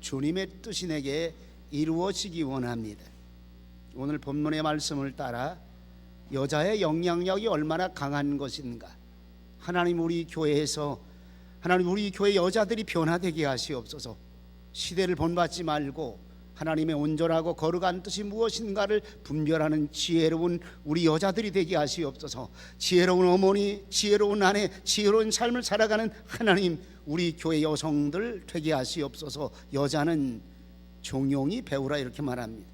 주님의 뜻이 내게 이루어지기 원합니다. 오늘 본문의 말씀을 따라 여자의 영향력이 얼마나 강한 것인가, 하나님 우리 교회에서 하나님 우리 교회 여자들이 변화되게 하시옵소서. 시대를 본받지 말고 하나님의 온전하고 거룩한 뜻이 무엇인가를 분별하는 지혜로운 우리 여자들이 되게 하시옵소서. 지혜로운 어머니, 지혜로운 아내, 지혜로운 삶을 살아가는 하나님 우리 교회 여성들 되게 하시옵소서. 여자는 종용이 배우라 이렇게 말합니다.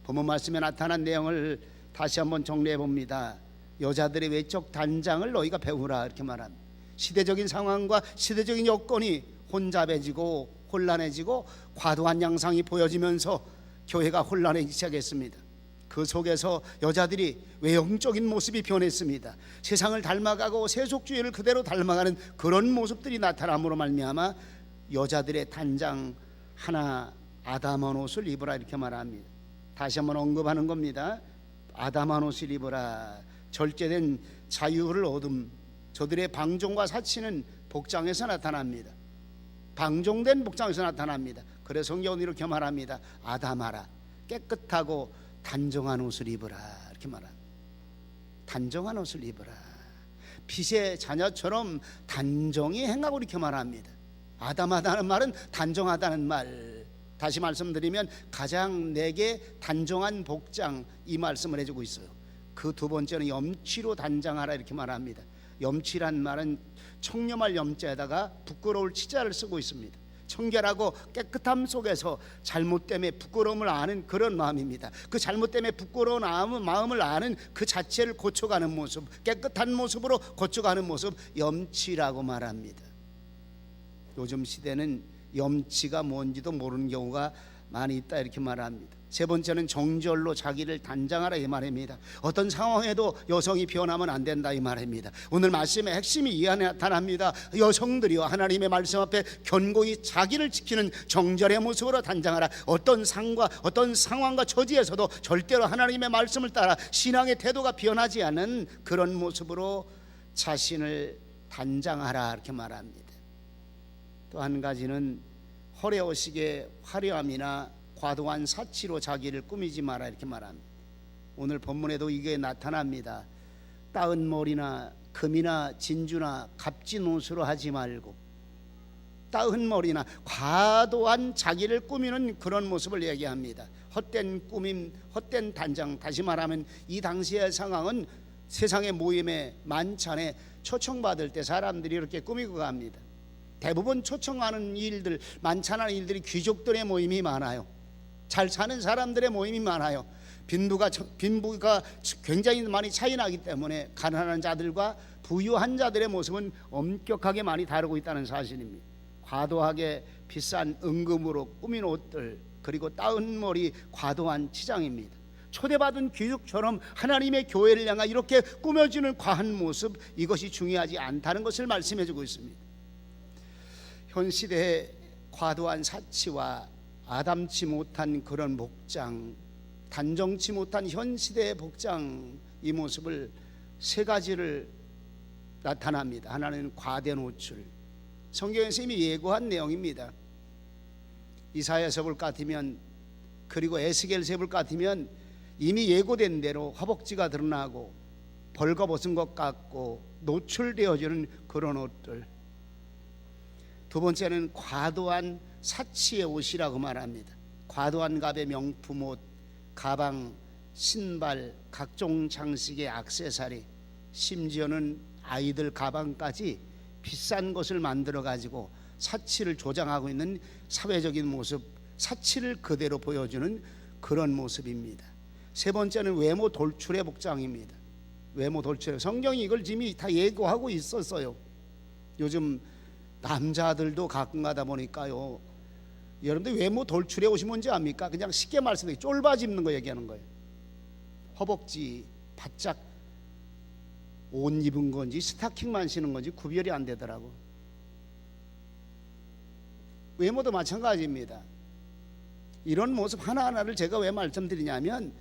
본문 말씀에 나타난 내용을 다시 한번 정리해 봅니다. 여자들의 외적 단장을 너희가 배우라 이렇게 말합니다. 시대적인 상황과 시대적인 여건이 혼잡해지고 혼란해지고 과도한 양상이 보여지면서 교회가 혼란해지기 시작했습니다. 그 속에서 여자들이 외형적인 모습이 변했습니다. 세상을 닮아가고 세속주의를 그대로 닮아가는 그런 모습들이 나타남으로 말미암아 여자들의 단장 하나 아담한 옷을 입으라 이렇게 말합니다. 다시 한번 언급하는 겁니다. 아담한 옷을 입으라. 절제된 자유를 얻음. 저들의 방종과 사치는 복장에서 나타납니다. 방종된 복장에서 나타납니다. 그래서 성경은 이렇게 말합니다. 아담하라. 깨끗하고 단정한 옷을 입으라 이렇게 말합니다. 단정한 옷을 입으라. 빛의 자녀처럼 단정히 행하고 이렇게 말합니다. 아담하다는 말은 단정하다는 말. 다시 말씀드리면 가장 내게 단정한 복장, 이 말씀을 해주고 있어요. 그 두 번째는 염치로 단장하라 이렇게 말합니다. 염치란 말은 청렴할 염자에다가 부끄러울 치자를 쓰고 있습니다. 청결하고 깨끗함 속에서 잘못 때문에 부끄러움을 아는 그런 마음입니다. 그 잘못 때문에 부끄러운 마음을 아는 그 자체를 고쳐가는 모습, 깨끗한 모습으로 고쳐가는 모습, 염치라고 말합니다. 요즘 시대는 염치가 뭔지도 모르는 경우가 많이 있다 이렇게 말합니다. 세 번째는 정절로 자기를 단장하라 이 말입니다. 어떤 상황에도 여성이 변하면 안 된다 이 말입니다. 오늘 말씀의 핵심이 이 안에 나타납니다. 여성들이여 하나님의 말씀 앞에 견고히 자기를 지키는 정절의 모습으로 단장하라. 어떤 상과 어떤 상황과 처지에서도 절대로 하나님의 말씀을 따라 신앙의 태도가 변하지 않는 그런 모습으로 자신을 단장하라 이렇게 말합니다. 또 한 가지는 허례허식의 화려함이나 과도한 사치로 자기를 꾸미지 마라 이렇게 말합니다. 오늘 본문에도 이게 나타납니다. 따은 머리나 금이나 진주나 값진 옷으로 하지 말고, 따은 머리나 과도한 자기를 꾸미는 그런 모습을 얘기합니다. 헛된 꾸밈, 헛된 단장. 다시 말하면 이 당시의 상황은 세상의 모임에 만찬에 초청받을 때 사람들이 이렇게 꾸미고 갑니다. 대부분 초청하는 일들, 만찬하는 일들이 귀족들의 모임이 많아요. 잘 사는 사람들의 모임이 많아요. 빈부가 굉장히 많이 차이 나기 때문에 가난한 자들과 부유한 자들의 모습은 엄격하게 많이 다르고 있다는 사실입니다. 과도하게 비싼 은금으로 꾸민 옷들, 그리고 따은 머리, 과도한 치장입니다. 초대받은 귀족처럼 하나님의 교회를 향해 이렇게 꾸며지는 과한 모습, 이것이 중요하지 않다는 것을 말씀해주고 있습니다. 현 시대의 과도한 사치와 아담치 못한 그런 복장, 단정치 못한 현 시대의 복장, 이 모습을 세 가지를 나타납니다. 하나는 과대 노출. 성경에서 이미 예고한 내용입니다. 이사야서 볼 것 같으면, 그리고 에스겔서 볼 것 같으면 이미 예고된 대로 허벅지가 드러나고 벌거벗은 것 같고 노출되어지는 그런 옷들. 두 번째는 과도한 사치의 옷이라고 말합니다. 과도한 값의 명품 옷, 가방, 신발, 각종 장식의 액세서리, 심지어는 아이들 가방까지 비싼 것을 만들어 가지고 사치를 조장하고 있는 사회적인 모습, 사치를 그대로 보여주는 그런 모습입니다. 세 번째는 외모 돌출의 복장입니다. 외모 돌출. 성경이 이걸 이미 다 예고하고 있었어요. 요즘 남자들도 가끔 가다 보니까요, 여러분들 외모 돌출해 오시면 뭔지 압니까? 그냥 쉽게 말씀드리면 쫄바지 입는 거 얘기하는 거예요. 허벅지 바짝 옷 입은 건지 스타킹만 신은 건지 구별이 안 되더라고. 외모도 마찬가지입니다. 이런 모습 하나하나를 제가 왜 말씀드리냐면,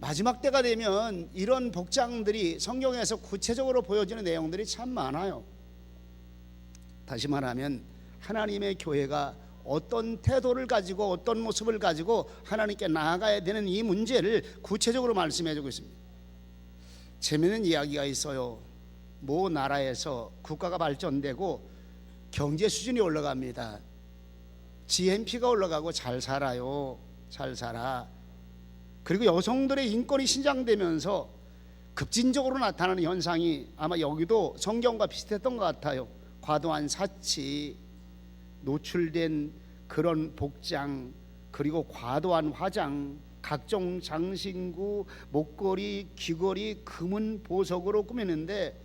마지막 때가 되면 이런 복장들이 성경에서 구체적으로 보여지는 내용들이 참 많아요. 다시 말하면 하나님의 교회가 어떤 태도를 가지고 어떤 모습을 가지고 하나님께 나아가야 되는 이 문제를 구체적으로 말씀해 주고 있습니다. 재미있는 이야기가 있어요. 모 나라에서 국가가 발전되고 경제 수준이 올라갑니다. GNP가 올라가고 잘 살아요. 잘 살아. 그리고 여성들의 인권이 신장되면서 급진적으로 나타나는 현상이 아마 여기도 성경과 비슷했던 것 같아요. 과도한 사치, 노출된 그런 복장, 그리고 과도한 화장, 각종 장신구, 목걸이, 귀걸이, 금은 보석으로 꾸미는데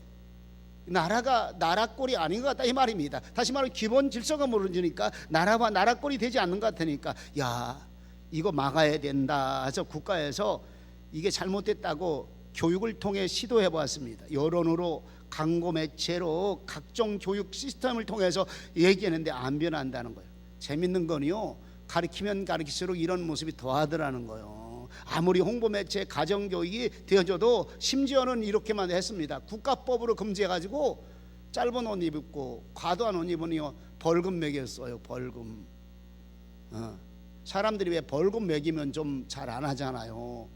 나라가 나라꼴이 아닌 것 같다 이 말입니다. 다시 말하면 기본 질서가 무너지니까 나라와 나라꼴이 되지 않는 것 같으니까 야 이거 막아야 된다 해서 국가에서 이게 잘못됐다고 교육을 통해 시도해 보았습니다. 여론으로, 광고 매체로, 각종 교육 시스템을 통해서 얘기했는데 안 변한다는 거예요. 재밌는 건요, 가르치면 가르칠수록 이런 모습이 더하더라는 거예요. 아무리 홍보 매체, 가정교육이 되어줘도 심지어는 이렇게만 했습니다. 국가법으로 금지해가지고 짧은 옷 입고 과도한 옷 입으니요 벌금 매겼어요. 벌금. 사람들이 왜 벌금 매기면 좀 잘 안 하잖아요.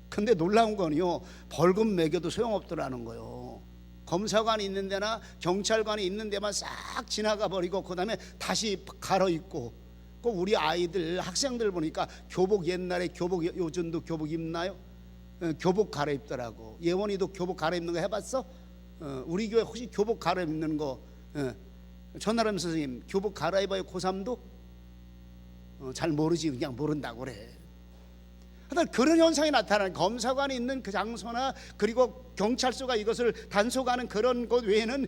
근데 놀라운 건요, 벌금 매겨도 소용없더라는 거예요. 검사관이 있는 데나 경찰관이 있는 데만 싹 지나가 버리고 그 다음에 다시 갈아입고, 꼭 우리 아이들 학생들 보니까 교복, 옛날에 교복, 요즘도 교복 입나요? 교복 갈아입더라고. 예원이도 교복 갈아입는 거 해봤어? 우리 교회 혹시 교복 갈아입는 거 전하람 선생님 교복 갈아입어요? 고3도? 잘 모르지. 그냥 모른다고 그래. 하여튼 그런 현상이 나타나는, 검사관이 있는 그 장소나 그리고 경찰서가 이것을 단속하는 그런 것 외에는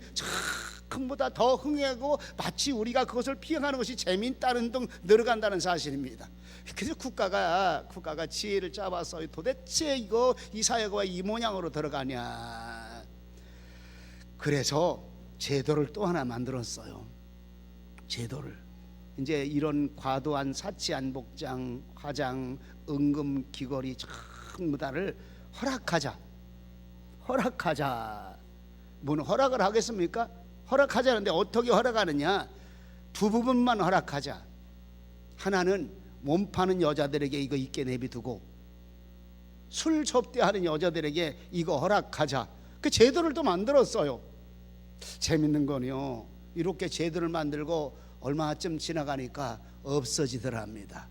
전부다 더 흥하고 마치 우리가 그것을 피해가는 것이 재미있다는 등 늘어간다는 사실입니다. 그래서 국가가 지혜를 짜봤어요. 도대체 이 사회가 왜 이 모양으로 들어가냐. 그래서 제도를 또 하나 만들었어요. 제도를. 이제 이런 과도한 사치한 복장, 화장, 은금, 귀걸이 전부 다를 허락하자. 뭔 허락을 하겠습니까? 허락하자는데 어떻게 허락하느냐? 두 부분만 허락하자. 하나는 몸 파는 여자들에게 이거 있게 내비두고, 술 접대하는 여자들에게 이거 허락하자. 그 제도를 또 만들었어요. 재밌는 건요, 이렇게 제도를 만들고 얼마쯤 지나가니까 없어지더랍니다.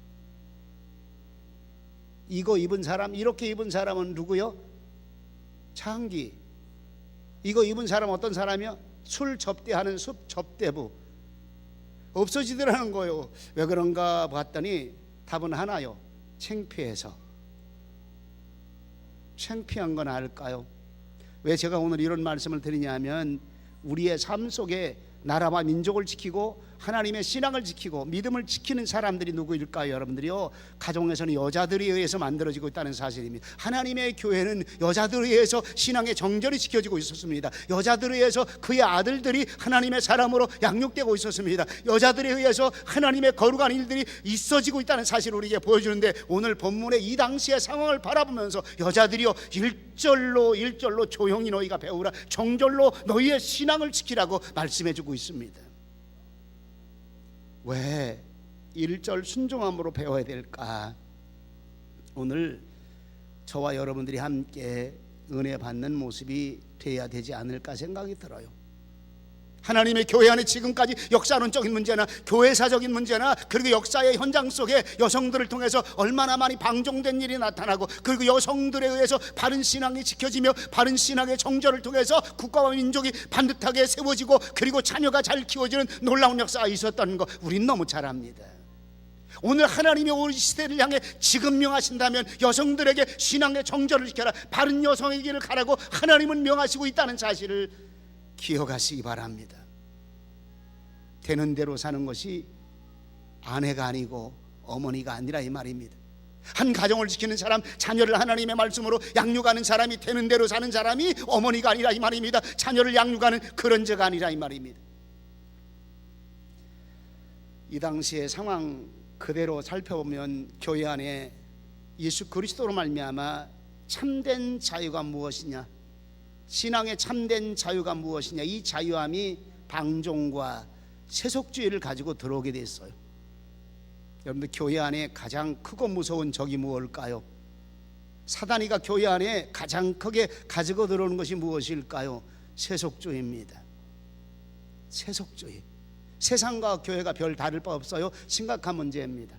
이거 입은 사람, 이렇게 입은 사람은 누구요? 창기. 이거 입은 사람 어떤 사람이요? 술 접대하는 숲 접대부. 없어지더라는 거예요. 왜 그런가 봤더니 답은 하나요. 창피해서. 창피한 건 알까요? 왜 제가 오늘 이런 말씀을 드리냐면, 우리의 삶 속에 나라와 민족을 지키고 하나님의 신앙을 지키고 믿음을 지키는 사람들이 누구일까요? 여러분들이요, 가정에서는 여자들에 의해서 만들어지고 있다는 사실입니다. 하나님의 교회는 여자들에 의해서 신앙의 정절이 지켜지고 있었습니다. 여자들에 의해서 그의 아들들이 하나님의 사람으로 양육되고 있었습니다. 여자들에 의해서 하나님의 거룩한 일들이 있어지고 있다는 사실을 우리에게 보여주는데, 오늘 본문의 이 당시의 상황을 바라보면서 여자들이요, 일절로 조용히 너희가 배우라, 정절로 너희의 신앙을 지키라고 말씀해주고 있습니다. 왜 1절 순종함으로 배워야 될까? 오늘 저와 여러분들이 함께 은혜 받는 모습이 돼야 되지 않을까 생각이 들어요. 하나님의 교회 안에 지금까지 역사론적인 문제나 교회사적인 문제나 그리고 역사의 현장 속에 여성들을 통해서 얼마나 많이 방종된 일이 나타나고, 그리고 여성들에 의해서 바른 신앙이 지켜지며 바른 신앙의 정절을 통해서 국가와 민족이 반듯하게 세워지고 그리고 자녀가 잘 키워지는 놀라운 역사가 있었다는 거 우린 너무 잘 압니다. 오늘 하나님이 우리 시대를 향해 지금 명하신다면 여성들에게 신앙의 정절을 지켜라, 바른 여성의 길을 가라고 하나님은 명하시고 있다는 사실을 기억하시기 바랍니다. 되는 대로 사는 것이 아내가 아니고 어머니가 아니라 이 말입니다. 한 가정을 지키는 사람, 자녀를 하나님의 말씀으로 양육하는 사람이 되는 대로 사는 사람이 어머니가 아니라 이 말입니다. 자녀를 양육하는 그런 자가 아니라 이 말입니다. 이 당시의 상황 그대로 살펴보면 교회 안에 예수 그리스도로 말미암아 참된 자유가 무엇이냐, 신앙의 참된 자유가 무엇이냐, 이 자유함이 방종과 세속주의를 가지고 들어오게 됐어요. 여러분들 교회 안에 가장 크고 무서운 적이 무엇일까요? 사단이가 교회 안에 가장 크게 가지고 들어오는 것이 무엇일까요? 세속주의입니다. 세속주의. 세상과 교회가 별 다를 바 없어요. 심각한 문제입니다.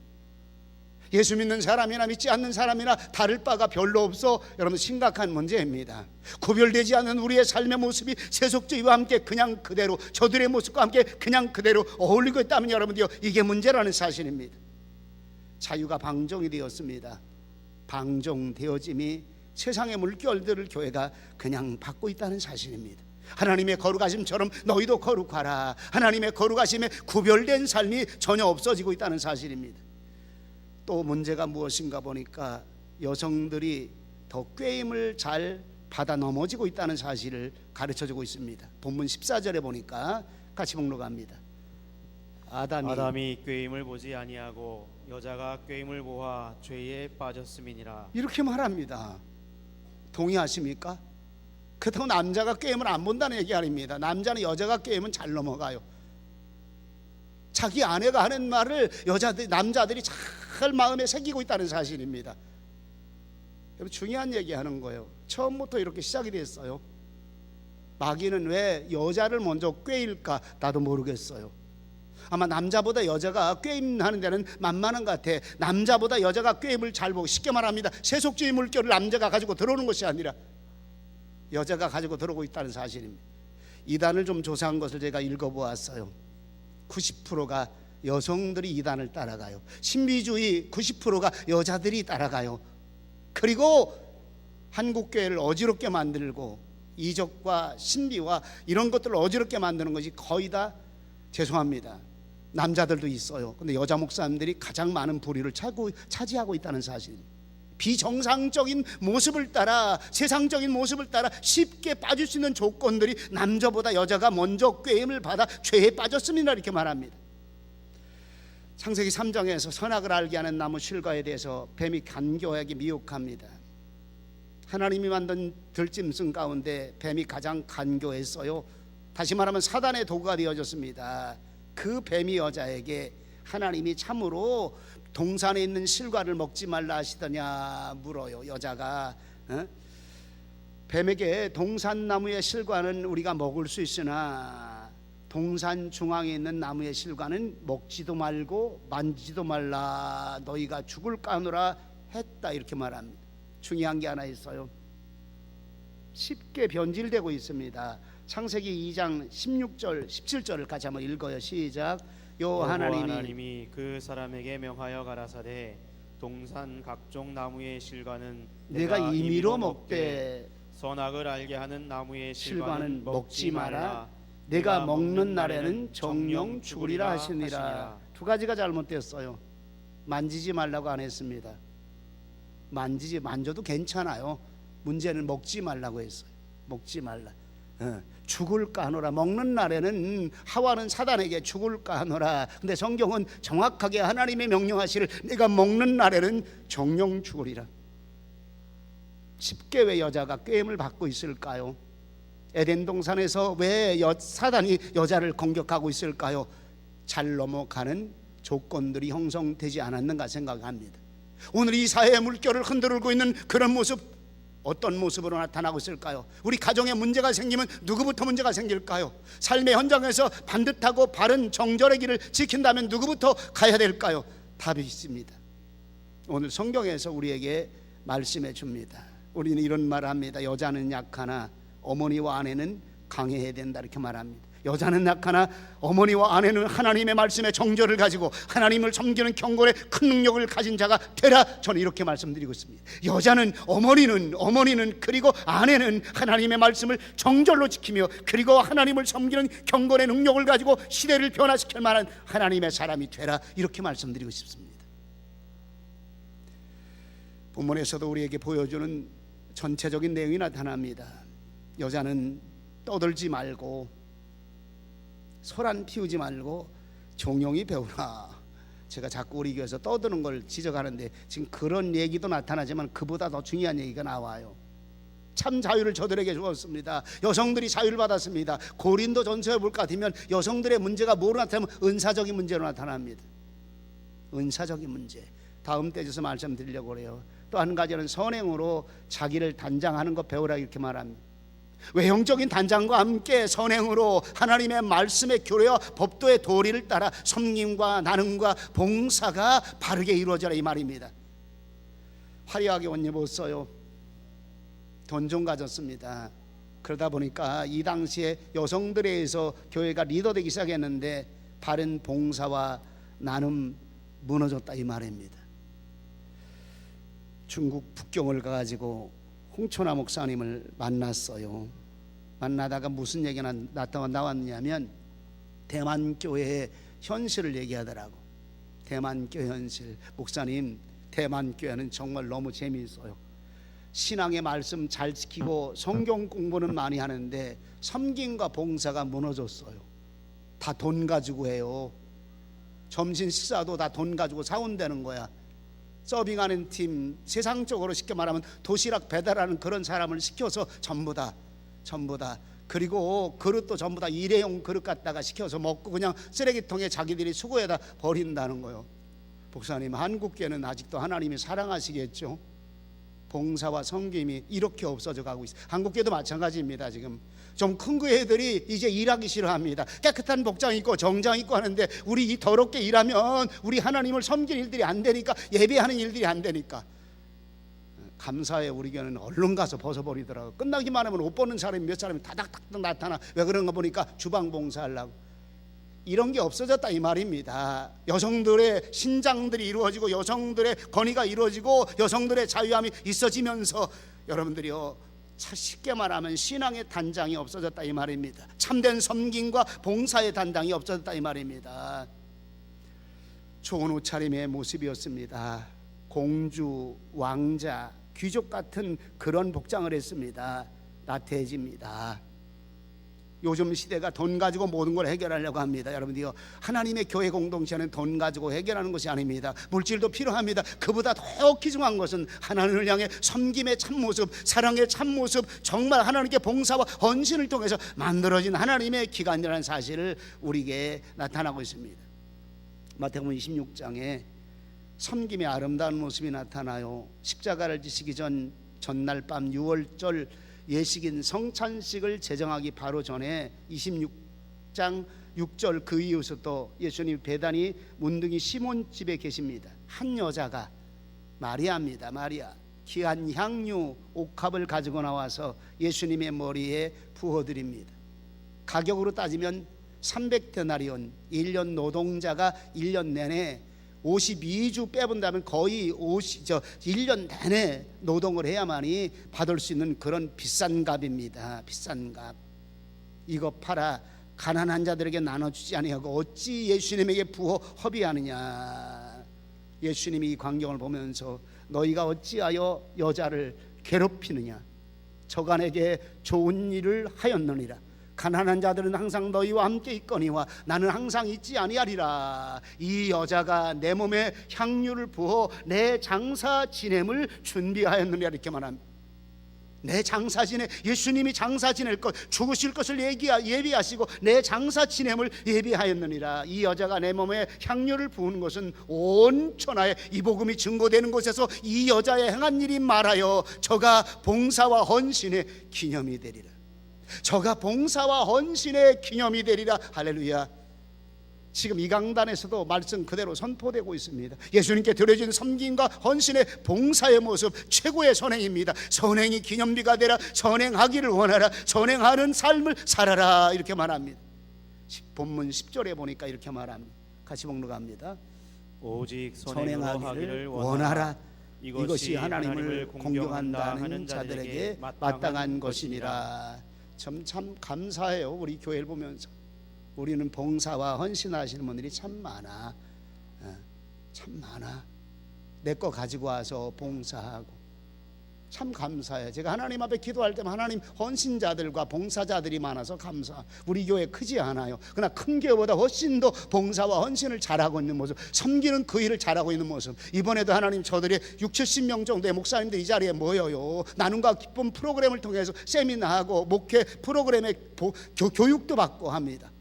예수 믿는 사람이나 믿지 않는 사람이나 다를 바가 별로 없어. 여러분 심각한 문제입니다. 구별되지 않는 우리의 삶의 모습이 세속주의와 함께 그냥 그대로, 저들의 모습과 함께 그냥 그대로 어울리고 있다면 여러분들요, 이게 문제라는 사실입니다. 자유가 방종이 되었습니다. 방종되어짐이 세상의 물결들을 교회가 그냥 받고 있다는 사실입니다. 하나님의 거룩하심처럼 너희도 거룩하라. 하나님의 거룩하심에 구별된 삶이 전혀 없어지고 있다는 사실입니다. 또 문제가 무엇인가 보니까 여성들이 더 꾀임을 잘 받아 넘어지고 있다는 사실을 가르쳐주고 있습니다. 본문 14절에 보니까 같이 목록합니다. 아담이 꾀임을 보지 아니하고 여자가 꾀임을 보아 죄에 빠졌음이니라. 이렇게 말합니다. 동의하십니까? 그렇다고 남자가 꾀임을 안 본다는 얘기 아닙니다. 남자는 여자가 꾀임은 잘 넘어가요. 자기 아내가 하는 말을 남자들이 잘 마음에 새기고 있다는 사실입니다. 여러분 중요한 얘기하는 거예요. 처음부터 이렇게 시작이 됐어요. 마귀는 왜 여자를 먼저 꾀일까? 나도 모르겠어요. 아마 남자보다 여자가 꾀임하는 데는 만만한 것 같아. 남자보다 여자가 꾀임을 잘 보고, 쉽게 말합니다, 세속주의 물결을 남자가 가지고 들어오는 것이 아니라 여자가 가지고 들어오고 있다는 사실입니다. 이단을 좀 조사한 것을 제가 읽어보았어요. 90%가 여성들이 이단을 따라가요. 신비주의 90%가 여자들이 따라가요. 그리고 한국교회를 어지럽게 만들고 이적과 신비와 이런 것들을 어지럽게 만드는 것이 거의 다, 죄송합니다, 남자들도 있어요. 근데 여자 목사님들이 가장 많은 부류를 차지하고 있다는 사실입니다. 비정상적인 모습을 따라, 세상적인 모습을 따라 쉽게 빠질 수 있는 조건들이 남자보다 여자가 먼저 꾀임을 받아 죄에 빠졌습니다, 이렇게 말합니다. 창세기 3장에서 선악을 알게 하는 나무 실과에 대해서 뱀이 간교하게 미혹합니다. 하나님이 만든 들짐승 가운데 뱀이 가장 간교했어요. 다시 말하면 사단의 도구가 되어졌습니다. 그 뱀이 여자에게 하나님이 참으로 동산에 있는 실과를 먹지 말라 하시더냐 물어요. 여자가 뱀에게 동산나무의 실과는 우리가 먹을 수 있으나 동산 중앙에 있는 나무의 실과는 먹지도 말고 만지지도 말라, 너희가 죽을까 하노라 했다, 이렇게 말합니다. 중요한 게 하나 있어요. 쉽게 변질되고 있습니다. 창세기 2장 16절 17절을 같이 한번 읽어요. 시작. 여호와 하나님이 그 사람에게 명하여 가라사대 동산 각종 나무의 실과는 내가 임의로 먹되 선악을 알게 하는 나무의 실과는 먹지 마라. 내가 먹는 날에는 정령 죽으리라 하시니라. 두 가지가 잘못됐어요. 만지지 말라고 안 했습니다. 만져도 괜찮아요. 문제는 먹지 말라고 했어요. 먹지 말라. 죽을까 하노라. 먹는 날에는 하와는 사단에게 죽을까 하노라. 근데 성경은 정확하게 하나님의 명령하시를 내가 먹는 날에는 정령 죽으리라. 쉽게 왜 여자가 꾀임을 받고 있을까요? 에덴 동산에서 왜 사단이 여자를 공격하고 있을까요? 잘 넘어가는 조건들이 형성되지 않았는가 생각합니다. 오늘 이 사회의 물결을 흔들고 있는 그런 모습, 어떤 모습으로 나타나고 있을까요? 우리 가정에 문제가 생기면 누구부터 문제가 생길까요? 삶의 현장에서 반듯하고 바른 정절의 길을 지킨다면 누구부터 가야 될까요? 답이 있습니다. 오늘 성경에서 우리에게 말씀해 줍니다. 우리는 이런 말을 합니다. 여자는 약하나 어머니와 아내는 강해야 된다, 이렇게 말합니다. 여자는 약하나 어머니와 아내는 하나님의 말씀의 정절을 가지고 하나님을 섬기는 경건의 큰 능력을 가진 자가 되라, 저는 이렇게 말씀드리고 있습니다. 여자는 어머니는 그리고 아내는 하나님의 말씀을 정절로 지키며 그리고 하나님을 섬기는 경건의 능력을 가지고 시대를 변화시킬 만한 하나님의 사람이 되라, 이렇게 말씀드리고 싶습니다. 본문에서도 우리에게 보여주는 전체적인 내용이 나타납니다. 여자는 떠들지 말고 소란 피우지 말고 종용히 배우라. 제가 자꾸 우리 교회에서 떠드는 걸 지적하는데 지금 그런 얘기도 나타나지만 그보다 더 중요한 얘기가 나와요. 참 자유를 저들에게 주었습니다. 여성들이 자유를 받았습니다. 고린도 전서에 볼 것 같으면 여성들의 문제가 뭐로 나타나면 은사적인 문제로 나타납니다. 은사적인 문제. 다음 때에서 말씀드리려고 그래요. 또 한 가지는 선행으로 자기를 단장하는 것 배우라 이렇게 말합니다. 외형적인 단장과 함께 선행으로 하나님의 말씀의 교례와 법도의 도리를 따라 섬김과 나눔과 봉사가 바르게 이루어져라 이 말입니다. 화려하게 옷 입었어요. 돈 좀 가졌습니다. 그러다 보니까 이 당시에 여성들에 의해서 교회가 리더되기 시작했는데 바른 봉사와 나눔 무너졌다 이 말입니다. 중국 북경을 가가지고 홍천화 목사님을 만났어요. 만나다가 무슨 얘기가 나왔냐면 대만교회의 현실을 얘기하더라고. 대만교회 현실. 목사님, 대만교회는 정말 너무 재미있어요. 신앙의 말씀 잘 지키고 성경 공부는 많이 하는데 섬김과 봉사가 무너졌어요. 다 돈 가지고 해요. 점심 식사도 다 돈 가지고 사온다는 거야. 서빙하는 팀, 세상적으로 쉽게 말하면 도시락 배달하는 그런 사람을 시켜서 전부 다 그리고 그릇도 전부 다 일회용 그릇 갖다가 시켜서 먹고 그냥 쓰레기통에 자기들이 수거해다 버린다는 거예요. 목사님, 한국교회는 아직도 하나님이 사랑하시겠죠? 봉사와 섬김이 이렇게 없어져 가고 있어요. 한국교회도 마찬가지입니다. 지금 좀 큰 교회들이 이제 일하기 싫어합니다. 깨끗한 복장 입고 정장 입고 하는데 우리 이 더럽게 일하면 우리 하나님을 섬길 일들이 안 되니까, 예배하는 일들이 안 되니까. 감사해, 우리 교회는 얼른 가서 벗어버리더라고. 끝나기만 하면 옷 벗는 사람이 몇 사람이 다닥다닥 나타나. 왜 그런가 보니까 주방 봉사하려고. 이런 게 없어졌다 이 말입니다. 여성들의 신장들이 이루어지고 여성들의 권위가 이루어지고 여성들의 자유함이 있어지면서 여러분들이요, 쉽게 말하면 신앙의 단장이 없어졌다 이 말입니다. 참된 섬김과 봉사의 단장이 없어졌다 이 말입니다. 좋은 옷차림의 모습이었습니다. 공주, 왕자, 귀족 같은 그런 복장을 했습니다. 나태해집니다. 요즘 시대가 돈 가지고 모든 걸 해결하려고 합니다. 여러분들요, 하나님의 교회 공동체는 돈 가지고 해결하는 것이 아닙니다. 물질도 필요합니다. 그보다 더 귀중한 것은 하나님을 향해 섬김의 참모습, 사랑의 참모습, 정말 하나님께 봉사와 헌신을 통해서 만들어진 하나님의 기관이라는 사실을 우리에게 나타나고 있습니다. 마태복음 26장에 섬김의 아름다운 모습이 나타나요. 십자가를 지시기 전날 밤 유월절 예식인 성찬식을 제정하기 바로 전에 26장 6절 그 이후서 또 예수님 배단이 문둥이 시몬 집에 계십니다. 한 여자가 마리아입니다. 마리아. 귀한 향유 옥합을 가지고 나와서 예수님의 머리에 부어드립니다. 가격으로 따지면 300데나리온, 1년 노동자가 1년 내내 52주 빼본다면 거의 1년 내내 노동을 해야만이 받을 수 있는 그런 비싼 값입니다. 비싼 값. 이거 팔아 가난한 자들에게 나눠주지 아니하고 어찌 예수님에게 부어 허비하느냐. 예수님이 이 광경을 보면서 너희가 어찌하여 여자를 괴롭히느냐. 저간에게 좋은 일을 하였느니라. 가난한 자들은 항상 너희와 함께 있거니와 나는 항상 있지 아니하리라. 이 여자가 내 몸에 향유를 부어 내 장사 지냄을 준비하였느니라 이렇게 말합니다. 내 장사 지내, 예수님이 장사 지낼 것, 죽으실 것을 예비하시고 내 장사 지냄을 예비하였느니라. 이 여자가 내 몸에 향유를 부은 것은 온 천하에 이 복음이 증거되는 곳에서 이 여자의 행한 일이 말하여 저가 봉사와 헌신의 기념이 되리라. 저가 봉사와 헌신의 기념이 되리라. 할렐루야. 지금 이 강단에서도 말씀 그대로 선포되고 있습니다. 예수님께 드려진 섬김과 헌신의 봉사의 모습 최고의 선행입니다. 선행이 기념비가 되라. 선행하기를 원하라. 선행하는 삶을 살아라 이렇게 말합니다. 본문 10절에 보니까 이렇게 말합니다. 같이 봉독합니다. 오직 선행하기를 원하라. 이것이 하나님을 공경한다는 자들에게 마땅한 것이니라. 참 감사해요. 우리 교회를 보면서 우리는 봉사와 헌신하시는 분들이 참 많아. 참 많아. 내 거 가지고 와서 봉사하고 참 감사해요. 제가 하나님 앞에 기도할 때만 하나님 헌신자들과 봉사자들이 많아서 감사. 우리 교회 크지 않아요. 그러나 큰 교회보다 훨씬 더 봉사와 헌신을 잘하고 있는 모습, 섬기는 그 일을 잘하고 있는 모습. 이번에도 하나님 저들이 60-70명 정도의 목사님들 이 자리에 모여요. 나눔과 기쁨 프로그램을 통해서 세미나하고 목회 프로그램의 교육도 받고 합니다.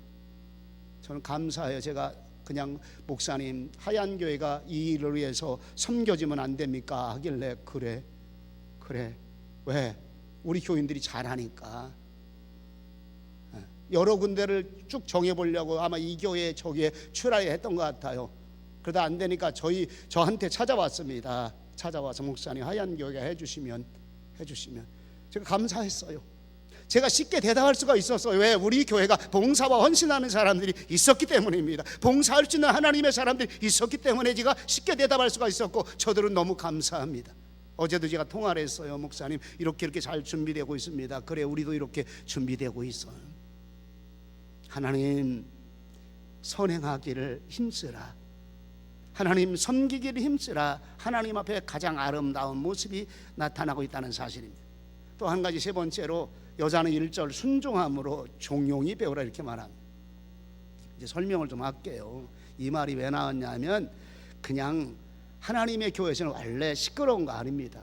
저는 감사해요. 제가 그냥 목사님 하얀 교회가 이 일을 위해서 섬겨지면 안 됩니까? 하길래 그래 왜? 우리 교인들이 잘하니까. 여러 군데를 쭉 정해보려고 아마 이 교회 저기에 출하했던 것 같아요. 그러다 안 되니까 저한테 찾아왔습니다. 찾아와서 목사님 하얀 교회가 해주시면 제가 감사했어요. 제가 쉽게 대답할 수가 있었어요. 왜? 우리 교회가 봉사와 헌신하는 사람들이 있었기 때문입니다. 봉사할 수 있는 하나님의 사람들이 있었기 때문에 제가 쉽게 대답할 수가 있었고, 저들은 너무 감사합니다. 어제도 제가 통화를 했어요. 목사님 이렇게 잘 준비되고 있습니다. 그래, 우리도 이렇게 준비되고 있어요. 하나님 선행하기를 힘쓰라. 하나님 섬기기를 힘쓰라. 하나님 앞에 가장 아름다운 모습이 나타나고 있다는 사실입니다. 또 한 가지, 세 번째로 여자는 1절 순종함으로 종용이 배우라 이렇게 말합니다. 이제 설명을 좀 할게요. 이 말이 왜 나왔냐면, 그냥 하나님의 교회에서는 원래 시끄러운 거 아닙니다.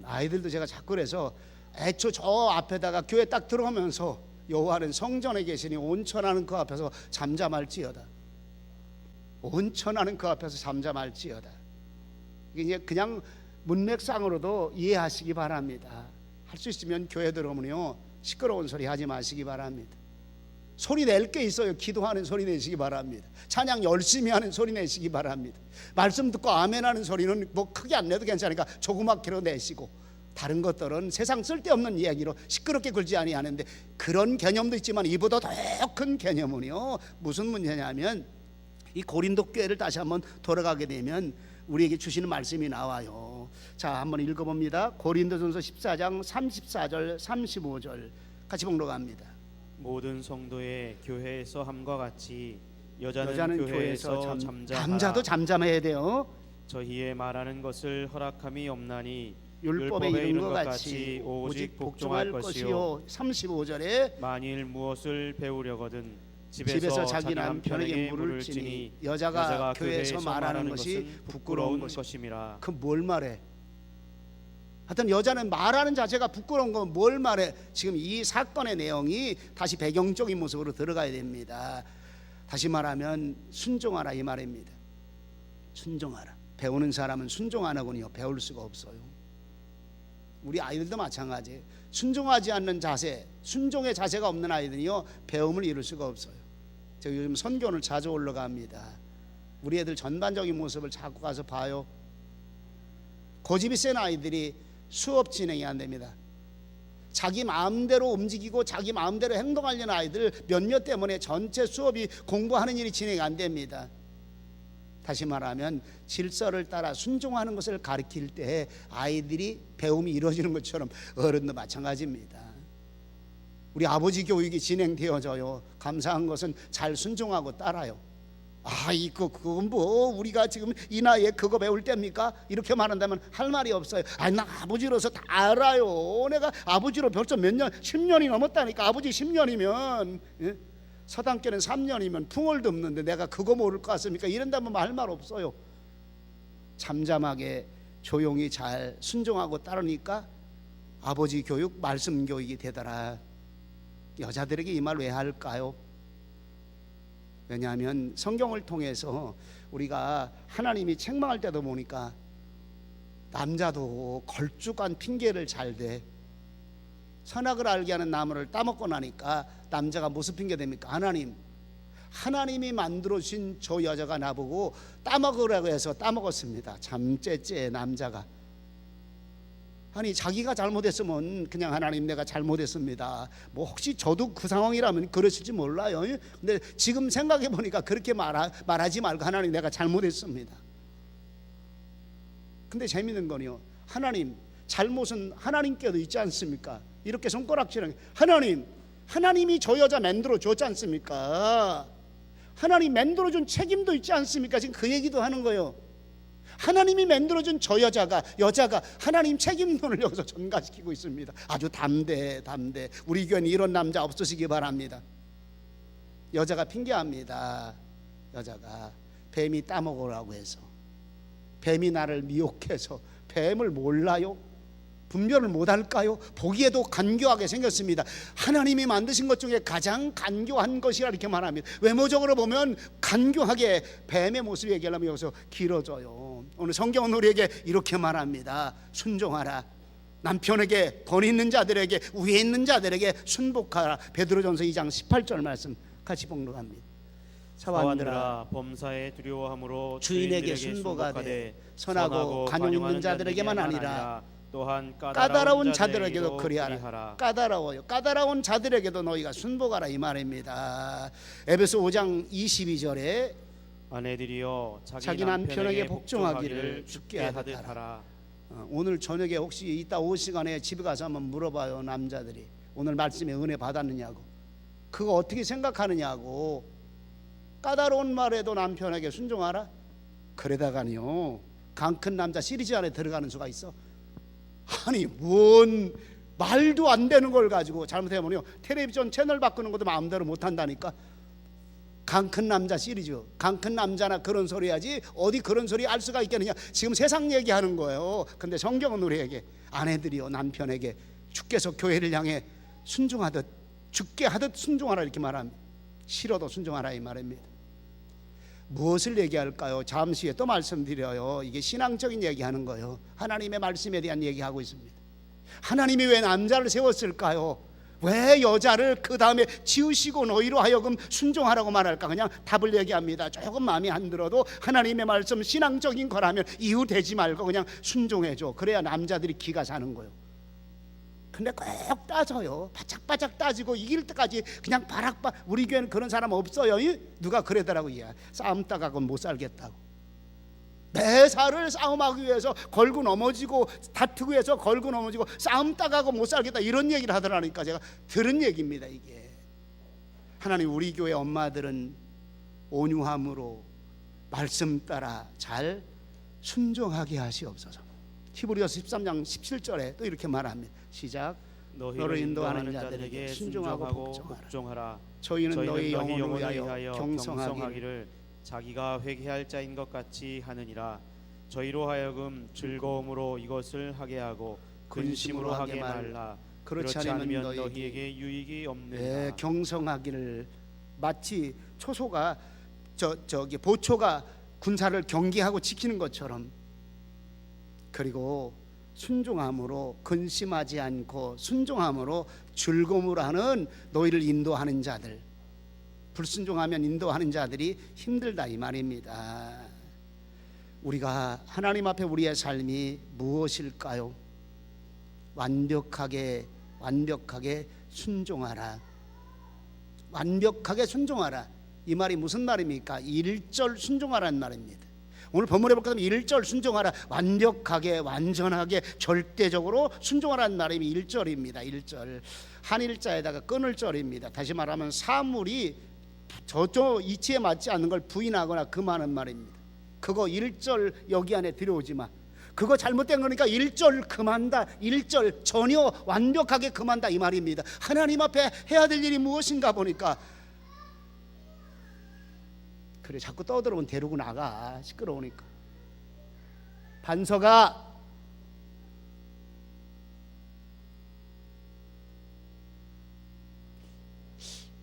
아이들도 제가 자꾸 그래서 애초 저 앞에다가 교회 딱 들어오면서 여호와는 성전에 계시니 온천하는 그 앞에서 잠잠할지어다. 온천하는 그 앞에서 잠잠할지어다. 이게 그냥 문맥상으로도 이해하시기 바랍니다. 할 수 있으면 교회 들어오면요 시끄러운 소리 하지 마시기 바랍니다. 소리 낼 게 있어요. 기도하는 소리 내시기 바랍니다. 찬양 열심히 하는 소리 내시기 바랍니다. 말씀 듣고 아멘하는 소리는 뭐 크게 안 내도 괜찮으니까 조그맣게로 내시고, 다른 것들은 세상 쓸데없는 이야기로 시끄럽게 굴지 아니하는데, 그런 개념도 있지만 이보다 더 큰 개념은요 무슨 문제냐면, 이 고린도 교회를 다시 한번 돌아가게 되면 우리에게 주시는 말씀이 나와요. 자, 한번 읽어봅니다. 고린도전서 14장 34절 35절 같이 봉독합니다. 모든 성도의 교회에서 함과 같이 여자는 교회에서 잠잠하라. 남자도 잠잠해야 돼요. 저희의 말하는 것을 허락함이 없나니 율법에 이른 것 같이 오직 복종할 것이요. 35절에 만일 무엇을 배우려거든 집에서 자기 남편에게 물을 지니 여자가 교회에서 말하는 것이 부끄러운 것임이라. 그 뭘 말해? 하여튼 여자는 말하는 자체가 부끄러운 건 뭘 말해? 지금 이 사건의 내용이 다시 배경적인 모습으로 들어가야 됩니다. 다시 말하면 순종하라 이 말입니다. 순종하라. 배우는 사람은 순종 안 하고는요 배울 수가 없어요. 우리 아이들도 마찬가지예요. 순종하지 않는 자세, 순종의 자세가 없는 아이들이요 배움을 이룰 수가 없어요. 제가 요즘 선교를 자주 올라갑니다. 우리 애들 전반적인 모습을 자꾸 가서 봐요. 고집이 센 아이들이 수업 진행이 안 됩니다. 자기 마음대로 움직이고 자기 마음대로 행동하려는 아이들 몇몇 때문에 전체 수업이 공부하는 일이 진행이 안 됩니다. 다시 말하면 질서를 따라 순종하는 것을 가르칠 때 아이들이 배움이 이루어지는 것처럼 어른도 마찬가지입니다. 우리 아버지 교육이 진행되어져요. 감사한 것은 잘 순종하고 따라요. 그건 뭐 우리가 지금 이 나이에 그거 배울 때입니까? 이렇게 말한다면 할 말이 없어요. 나 아버지로서 다 알아요. 내가 아버지로 벌써 몇 년, 10년이 넘었다니까. 아버지 10년이면 서당교는 3년이면 풍월도 없는데 내가 그거 모를 것 같습니까? 이런다면 할 말 없어요. 잠잠하게 조용히 잘 순종하고 따르니까 아버지 교육, 말씀 교육이 되더라. 여자들에게 이 말 왜 할까요? 왜냐하면 성경을 통해서 우리가 하나님이 책망할 때도 보니까 남자도 걸쭉한 핑계를 잘 대. 선악을 알게 하는 나무를 따먹고 나니까 남자가 무슨 핑계 됩니까? 하나님이 만들어주신 저 여자가 나보고 따먹으라고 해서 따먹었습니다. 잠째째 남자가. 아니 자기가 잘못했으면 그냥 하나님 내가 잘못했습니다. 뭐 혹시 저도 그 상황이라면 그러실지 몰라요. 근데 지금 생각해 보니까 그렇게 말하지 말고 하나님 내가 잘못했습니다. 근데 재밌는 건요. 하나님 잘못은 하나님께도 있지 않습니까? 이렇게 손가락질하는 하나님이 저 여자 만들어 줬지 않습니까? 하나님 만들어 준 책임도 있지 않습니까? 지금 그 얘기도 하는 거예요. 하나님이 만들어준 저 여자가 하나님 책임론을 여기서 전가시키고 있습니다. 아주 담대. 우리 교회는 이런 남자 없으시기 바랍니다. 여자가 핑계합니다. 여자가 뱀이 따먹으라고 해서, 뱀이 나를 미혹해서. 뱀을 몰라요? 분별을 못할까요? 보기에도 간교하게 생겼습니다. 하나님이 만드신 것 중에 가장 간교한 것이라 이렇게 말합니다. 외모적으로 보면 간교하게 뱀의 모습을 얘기하려면 여기서 길어져요. 오늘 성경은 우리에게 이렇게 말합니다. 순종하라. 남편에게, 권 있는 자들에게, 위에 있는 자들에게 순복하라. 베드로전서 2장 18절 말씀 같이 봉독합니다. 사완들아 범사에 두려워함으로 주인에게 순복하되 선하고 관용 있는 자들에게만 아니라 또한 까다로운 자들에게도 그리하라. 까다로워요. 까다로운 자들에게도 너희가 순복하라 이 말입니다. 에베소 5장 22절에 아내들이여 자기 남편에게 복종하기를 주께 하듯 하라. 오늘 저녁에 혹시 이따 오후 시간에 집에 가서 한번 물어봐요. 남자들이 오늘 말씀에 은혜 받았느냐고, 그거 어떻게 생각하느냐고. 까다로운 말에도 남편에게 순종하라? 그러다가니요 강 큰 남자 시리즈 안에 들어가는 수가 있어. 아니 뭔 말도 안 되는 걸 가지고 잘못해보면요 텔레비전 채널 바꾸는 것도 마음대로 못한다니까. 강 큰 남자 시리즈, 강 큰 남자나 그런 소리 하지 어디 그런 소리 알 수가 있겠느냐. 지금 세상 얘기하는 거예요. 근데 성경은 우리에게 아내들이요 남편에게 주께서 교회를 향해 순종하듯 죽게 하듯 순종하라 이렇게 말합니다. 싫어도 순종하라 이 말입니다. 무엇을 얘기할까요? 잠시 후에 또 말씀드려요. 이게 신앙적인 얘기하는 거예요. 하나님의 말씀에 대한 얘기하고 있습니다. 하나님이 왜 남자를 세웠을까요? 왜 여자를 그 다음에 지으시고 너희로 하여금 순종하라고 말할까? 그냥 답을 얘기합니다. 조금 마음에 안 들어도 하나님의 말씀 신앙적인 거라면 이유되지 말고 그냥 순종해줘. 그래야 남자들이 기가 사는 거예요. 근데 꼭 따져요. 바짝바짝 따지고 이길 때까지 그냥 바락바락. 우리 교회는 그런 사람 없어요. 누가 그러더라고. 싸움 따가고는 못 살겠다고. 매사를 싸움하기 위해서 걸고 넘어지고 다투기 위해서 걸고 넘어지고 싸움 따가고 못 살겠다 이런 얘기를 하더라니까. 제가 들은 얘기입니다. 이게 하나님 우리 교회 엄마들은 온유함으로 말씀 따라 잘 순종하게 하시옵소서. 히브리서 13장 17절에 또 이렇게 말합니다. 시작. 너를 인도하는 자들에게 순종하고 복종하라. 저희는 너희 영혼을 위하여 경성하기를 자기가 회개할 자인 것 같이 하느니라. 저희로 하여금 즐거움으로 이것을 하게 하고 근심으로 하게 말라. 그렇지 않으면 너희에게 유익이 없느니라. 네, 경성하기를 마치 초소가 저기 보초가 군사를 경계하고 지키는 것처럼, 그리고 순종함으로 근심하지 않고 순종함으로 즐거움으로 하는 너희를 인도하는 자들, 불순종하면 인도하는 자들이 힘들다 이 말입니다. 우리가 하나님 앞에 우리의 삶이 무엇일까요? 완벽하게 순종하라. 완벽하게 순종하라. 이 말이 무슨 말입니까? 1절 순종하라는 말입니다. 오늘 본문에 볼 것 같으면 1절 순종하라. 완벽하게 완전하게 절대적으로 순종하라는 말이 1절입니다. 1절 한일자에다가 끊을 절입니다. 다시 말하면 사물이 저쪽 이치에 맞지 않는 걸 부인하거나 금하는 말입니다. 그거 1절 여기 안에 들여오지 마. 그거 잘못된 거니까 1절 금한다. 1절 전혀 완벽하게 금한다 이 말입니다. 하나님 앞에 해야 될 일이 무엇인가 보니까 그래 자꾸 떠들어오면 데리고 나가. 시끄러우니까. 반서가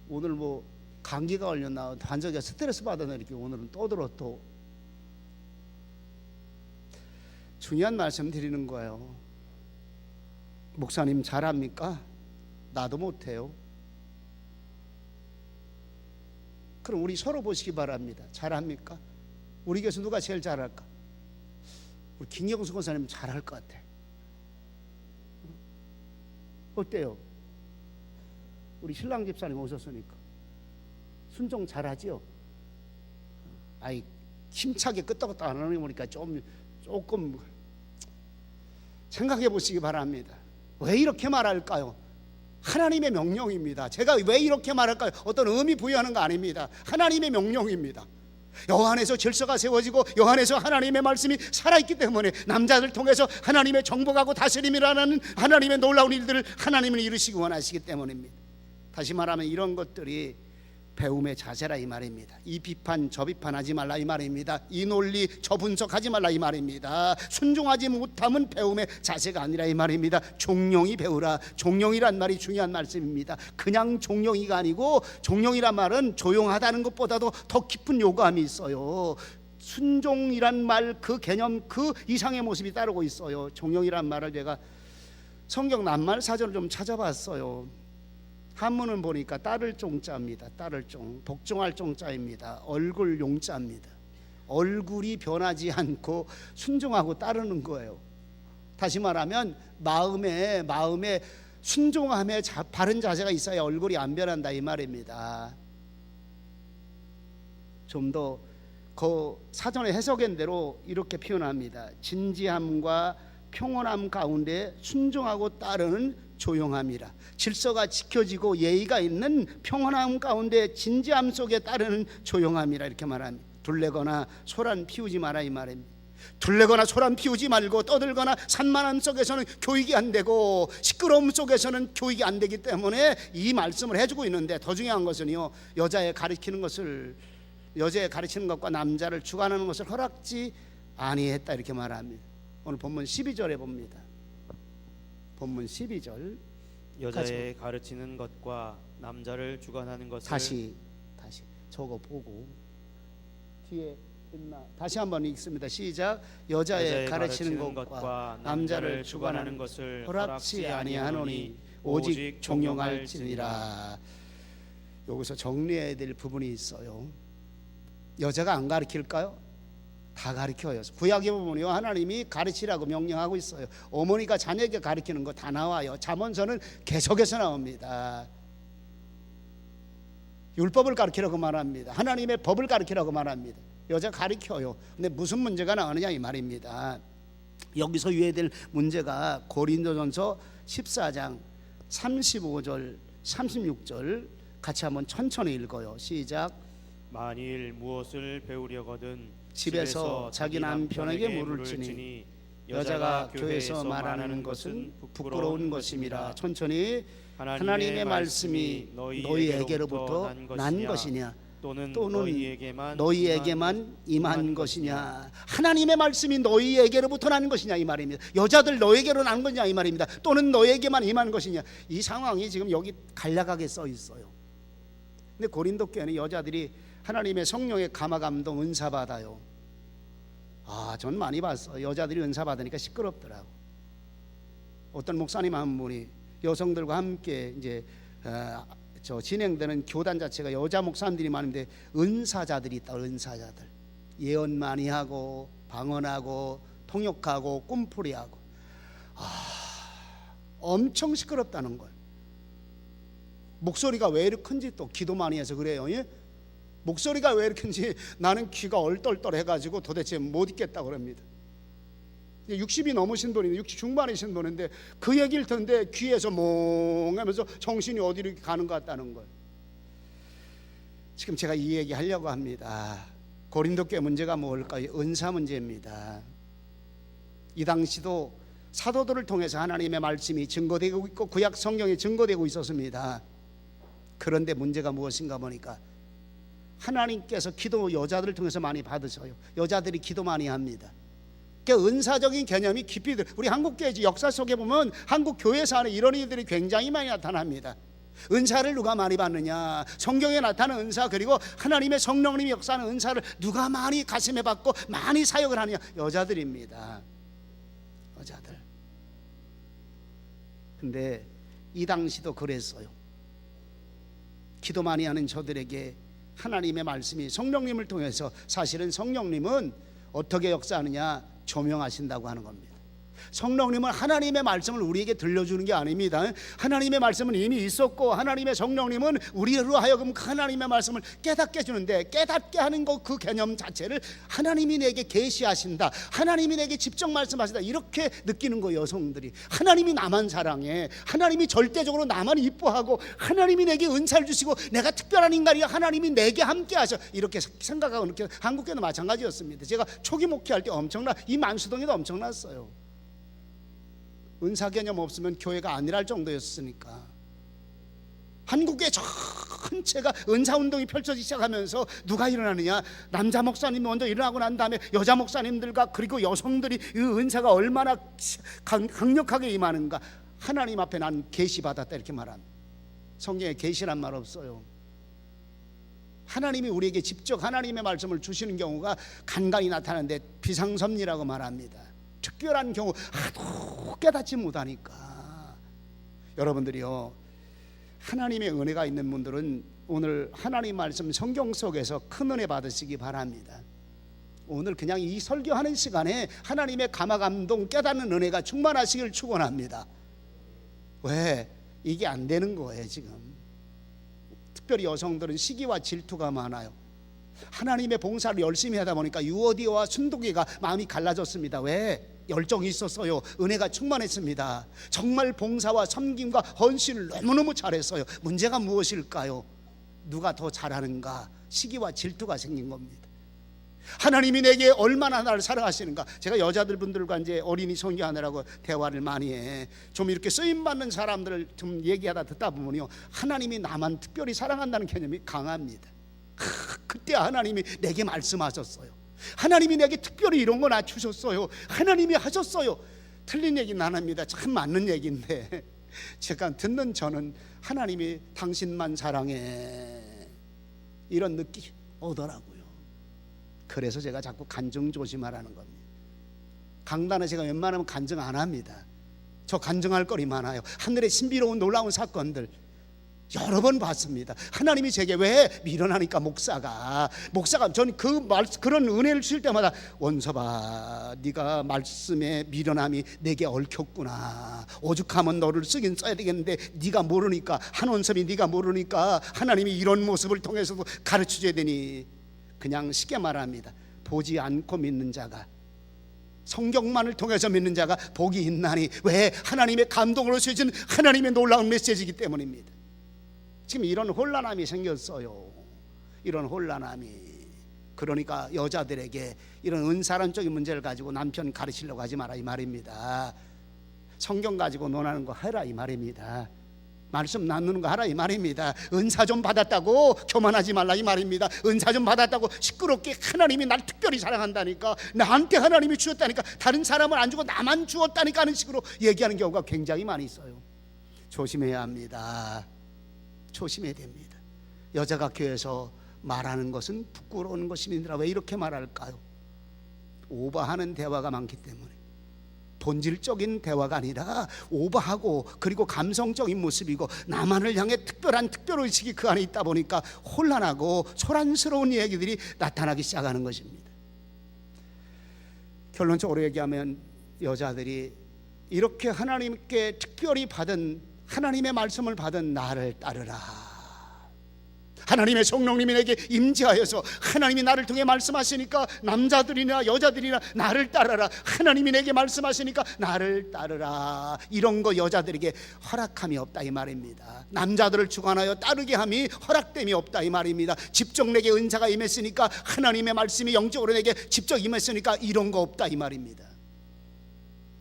오늘 뭐 감기가 걸렸나 반석이가 스트레스 받았나 이렇게 오늘은 떠들어. 또 중요한 말씀 드리는 거예요. 목사님 잘합니까? 나도 못해요. 그럼 우리 서로 보시기 바랍니다. 잘합니까? 우리 교회에서 누가 제일 잘할까? 우리 김경수 권사님 잘할 것 같아. 어때요? 우리 신랑 집사님 오셨으니까 순종 잘하지요? 아이 힘차게 끄떡끄떡 안 하는 거 보니까 조금 생각해 보시기 바랍니다. 왜 이렇게 말할까요? 하나님의 명령입니다. 제가 왜 이렇게 말할까요? 어떤 의미 부여하는 거 아닙니다. 하나님의 명령입니다. 여 안에서 질서가 세워지고 여 안에서 하나님의 말씀이 살아있기 때문에 남자들 통해서 하나님의 정복하고 다스림이라는 하나님의 놀라운 일들을 하나님은 이루시기 원하시기 때문입니다. 다시 말하면 이런 것들이 배움의 자세라 이 말입니다. 이 비판 저 비판하지 말라 이 말입니다. 이 논리 저 분석하지 말라 이 말입니다. 순종하지 못함은 배움의 자세가 아니라 이 말입니다. 종용이 배우라. 종용이란 말이 중요한 말씀입니다. 그냥 종용이가 아니고 종용이란 말은 조용하다는 것보다도 더 깊은 요구함이 있어요. 순종이란 말 그 개념 그 이상의 모습이 따르고 있어요. 종용이란 말을 제가 성경 낱말 사전을 좀 찾아봤어요. 한문은 보니까 따를 종자입니다. 따를 종, 복종할 종자입니다. 얼굴 용자입니다. 얼굴이 변하지 않고 순종하고 따르는 거예요. 다시 말하면 마음에 순종함에 바른 자세가 있어야 얼굴이 안 변한다 이 말입니다. 좀 더 그 사전의 해석인 대로 이렇게 표현합니다. 진지함과 평온함 가운데 순종하고 따르는 조용함이라. 질서가 지켜지고 예의가 있는 평온함 가운데 진지함 속에 따르는 조용함이라 이렇게 말합니다. 둘레거나 소란 피우지 마라 이 말입니다. 둘레거나 소란 피우지 말고 떠들거나 산만함 속에서는 교육이 안 되고 시끄러움 속에서는 교육이 안 되기 때문에 이 말씀을 해주고 있는데, 더 중요한 것은요, 여자에 가르치는 것과 남자를 주관하는 것을 허락지 아니했다 이렇게 말합니다. 오늘 본문 12절에 봅니다. 본문 12절 여자의 가르치는 것과 남자를 주관하는 것을 다시 저거 보고 뒤에 있나 다시 한번 읽습니다. 시작. 여자의 가르치는 것과 남자를 주관하는 것을 허락지 아니하노니 오직 종용할지니라. 여기서 정리해야 될 부분이 있어요. 여자가 안 가르칠까요? 다 가르쳐요. 구약에 보면요, 하나님이 가르치라고 명령하고 있어요. 어머니가 자녀에게 가르치는 거 다 나와요. 잠언서는 계속해서 나옵니다. 율법을 가르치라고 말합니다. 하나님의 법을 가르치라고 말합니다. 여자 가르쳐요. 근데 무슨 문제가 나오느냐 이 말입니다. 여기서 유의될 문제가 고린도전서 14장 35절 36절 같이 한번 천천히 읽어요. 시작. 만일 무엇을 배우려거든 집에서 자기 남편에게 물을 주니 여자가 교회에서 말하는 것은 부끄러운 것임이라. 천천히. 하나님의 말씀이 너희에게로부터 난 것이냐 또는 너희에게만 임한 것이냐. 하나님의 말씀이 너희에게로부터 난 것이냐 이 말입니다. 여자들 너희에게로 난 것이냐 이 말입니다. 또는 너희에게만 임한 것이냐. 이 상황이 지금 여기 간략하게 써 있어요. 근데 고린도 교회는 여자들이 하나님의 성령의 감화 감동 은사 받아요. 전 많이 봤어. 여자들이 은사 받으니까 시끄럽더라고. 어떤 목사님 한 분이 여성들과 함께 이제 진행되는 교단 자체가 여자 목사님들이 많은데 은사자들이 있다. 은사자들 예언 많이 하고 방언하고 통역하고 꿈풀이하고 엄청 시끄럽다는 걸. 목소리가 왜 이렇게 큰지 또 기도 많이 해서 그래요. 예? 목소리가 왜 이렇게 큰지 나는 귀가 얼떨떨해가지고 도대체 못 있겠다고 그럽니다. 60이 넘으신 분인데 60 중반이신 분인데 그 얘기를 듣는데 귀에서 몽하면서 정신이 어디로 가는 것 같다는 걸. 지금 제가 이 얘기 하려고 합니다. 고린도 교회 문제가 뭘까요? 은사 문제입니다. 이 당시도 사도들을 통해서 하나님의 말씀이 증거되고 있고 구약 성경이 증거되고 있었습니다. 그런데 문제가 무엇인가 보니까 하나님께서 기도 여자들을 통해서 많이 받으셔요. 여자들이 기도 많이 합니다. 그러니까 은사적인 개념이 깊이 우리 한국교회 역사 속에 보면 한국 교회사 안에 이런 일들이 굉장히 많이 나타납니다. 은사를 누가 많이 받느냐? 성경에 나타나는 은사, 그리고 하나님의 성령님이 역사하는 은사를 누가 많이 가슴에 받고 많이 사역을 하느냐? 여자들입니다. 여자들. 근데 이 당시도 그랬어요. 기도 많이 하는 저들에게 하나님의 말씀이 성령님을 통해서, 사실은 성령님은 어떻게 역사하느냐? 조명하신다고 하는 겁니다. 성령님은 하나님의 말씀을 우리에게 들려주는 게 아닙니다. 하나님의 말씀은 이미 있었고 하나님의 성령님은 우리로 하여금 하나님의 말씀을 깨닫게 해주는데, 깨닫게 하는 것 그 개념 자체를 하나님이 내게 계시하신다, 하나님이 내게 직접 말씀하신다, 이렇게 느끼는 거예요. 여성들이 하나님이 나만 사랑해, 하나님이 절대적으로 나만 이뻐하고 하나님이 내게 은사를 주시고 내가 특별한 인간이야, 하나님이 내게 함께 하셔, 이렇게 생각하고 느껴. 한국교회도 마찬가지였습니다. 제가 초기 목회할 때 이 만수동에도 엄청났어요. 은사 개념 없으면 교회가 아니랄 정도였으니까. 한국의 전체가 은사운동이 펼쳐지기 시작하면서 누가 일어나느냐, 남자 목사님 먼저 일어나고 난 다음에 여자 목사님들과 그리고 여성들이 이 은사가 얼마나 강력하게 임하는가. 하나님 앞에 난 계시받았다 이렇게 말합니다. 성경에 계시란 말 없어요. 하나님이 우리에게 직접 하나님의 말씀을 주시는 경우가 간간히 나타나는데 비상섭리라고 말합니다. 특별한 경우 하도 깨닫지 못하니까. 여러분들이요, 하나님의 은혜가 있는 분들은 오늘 하나님 말씀 성경 속에서 큰 은혜 받으시기 바랍니다. 오늘 그냥 이 설교하는 시간에 하나님의 감화 감동 깨닫는 은혜가 충만하시길 축원합니다. 왜? 이게 안 되는 거예요 지금. 특별히 여성들은 시기와 질투가 많아요. 하나님의 봉사를 열심히 하다 보니까 유오디아와 순도기가 마음이 갈라졌습니다. 왜? 열정이 있었어요. 은혜가 충만했습니다. 정말 봉사와 섬김과 헌신을 너무너무 잘했어요. 문제가 무엇일까요? 누가 더 잘하는가? 시기와 질투가 생긴 겁니다. 하나님이 내게 얼마나 나를 사랑하시는가. 제가 여자들 분들과 이제 어린이 선교하느라고 대화를 많이 해. 좀 이렇게 쓰임 받는 사람들을 좀 얘기하다 듣다 보면요, 하나님이 나만 특별히 사랑한다는 개념이 강합니다. 그때 하나님이 내게 말씀하셨어요. 하나님이 내게 특별히 이런 거 낮추셨어요. 하나님이 하셨어요. 틀린 얘기는 안 합니다. 참 맞는 얘기인데 제가 듣는 저는 하나님이 당신만 사랑해 이런 느낌 오더라고요. 그래서 제가 자꾸 간증 조심하라는 겁니다. 강단에 제가 웬만하면 간증 안 합니다. 저 간증할 거리 많아요. 하늘의 신비로운 놀라운 사건들 여러 번 봤습니다. 하나님이 제게 왜 밀어나니까 목사가 전 그런 은혜를 주실 때마다 원섭아, 네가 말씀에 미련함이 내게 얽혔구나. 오죽하면 너를 쓰긴 써야 되겠는데 네가 모르니까, 한원섭이 네가 모르니까 하나님이 이런 모습을 통해서도 가르쳐줘야 되니. 그냥 쉽게 말합니다. 보지 않고 믿는 자가, 성경만을 통해서 믿는 자가 복이 있나니. 왜? 하나님의 감동으로 주신 하나님의 놀라운 메시지이기 때문입니다. 지금 이런 혼란함이 생겼어요. 이런 혼란함이. 그러니까 여자들에게 이런 은사론적인 문제를 가지고 남편 가르치려고 하지 마라 이 말입니다. 성경 가지고 논하는 거 하라 이 말입니다. 말씀 나누는 거 하라 이 말입니다. 은사 좀 받았다고 교만하지 말라 이 말입니다. 은사 좀 받았다고 시끄럽게 하나님이 날 특별히 사랑한다니까, 나한테 하나님이 주었다니까, 다른 사람을 안 주고 나만 주었다니까 하는 식으로 얘기하는 경우가 굉장히 많이 있어요. 조심해야 합니다. 조심해야 됩니다. 여자가 교회에서 말하는 것은 부끄러운 것입니다. 왜 이렇게 말할까요? 오버하는 대화가 많기 때문에. 본질적인 대화가 아니라 오버하고 그리고 감성적인 모습이고 나만을 향해 특별한 특별의식이 그 안에 있다 보니까 혼란하고 소란스러운 얘기들이 나타나기 시작하는 것입니다. 결론적으로 얘기하면 여자들이 이렇게 하나님께 특별히 받은 하나님의 말씀을 받은 나를 따르라. 하나님의 성령님이 내게 임재하여서 하나님이 나를 통해 말씀하시니까 남자들이나 여자들이나 나를 따르라. 하나님이 내게 말씀하시니까 나를 따르라. 이런 거 여자들에게 허락함이 없다 이 말입니다. 남자들을 주관하여 따르게 함이 허락됨이 없다 이 말입니다. 직접 내게 은사가 임했으니까, 하나님의 말씀이 영적으로 내게 직접 임했으니까 이런 거 없다 이 말입니다.